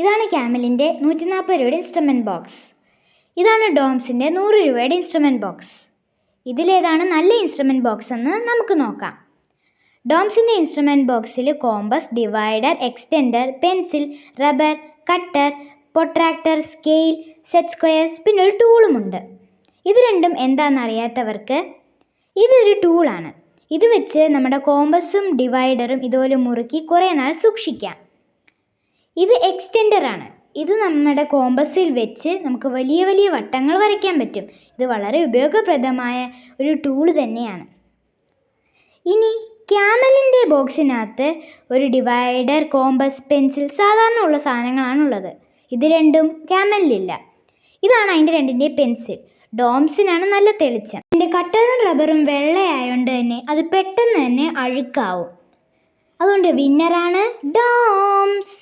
ഇതാണ് ക്യാമലിൻ്റെ 140 രൂപയുടെ instrument box. ഇതാണ് ഡോംസിൻ്റെ 100 രൂപയുടെ ഇൻസ്ട്രുമെൻറ്റ് ബോക്സ്. ഇതിലേതാണ് നല്ല ഇൻസ്ട്രുമെൻറ്റ് ബോക്സ് എന്ന് നമുക്ക് നോക്കാം. ഡോംസിൻ്റെ ഇൻസ്ട്രുമെൻറ്റ് ബോക്സിൽ compass, divider, extender, pencil, rubber, cutter, protractor, scale, set squares, പിന്നെ ഒരു ടൂളുമുണ്ട്. ഇത് രണ്ടും എന്താണെന്നറിയാത്തവർക്ക് ഇതൊരു ടൂളാണ്. ഇത് വെച്ച് നമ്മുടെ കോമ്പസും ഡിവൈഡറും ഇതുപോലെ മുറുക്കി കുറേ നാൾ സൂക്ഷിക്കാം. ഇത് എക്സ്റ്റെൻഡറാണ്. ഇത് നമ്മുടെ കോമ്പസിൽ വെച്ച് നമുക്ക് വലിയ വലിയ വട്ടങ്ങൾ വരയ്ക്കാൻ പറ്റും. ഇത് വളരെ ഉപയോഗപ്രദമായ ഒരു ടൂൾ തന്നെയാണ്. ഇനി ക്യാമലിൻ്റെ ബോക്സിനകത്ത് ഒരു ഡിവൈഡർ, കോമ്പസ്, പെൻസിൽ സാധാരണ ഉള്ള സാധനങ്ങളാണുള്ളത്. ഇത് രണ്ടും ക്യാമലിലില്ല. ഇതാണ് അതിൻ്റെ രണ്ടിൻ്റെ പെൻസിൽ. ഡോംസിനാണ് നല്ല തെളിച്ചം. ഇതിൻ്റെ കട്ടറും റബ്ബറും വെള്ളയായതുകൊണ്ട് തന്നെ അത് പെട്ടെന്ന് തന്നെ അഴുക്കാവും. അതുകൊണ്ട് വിന്നറാണ് ഡോംസ്.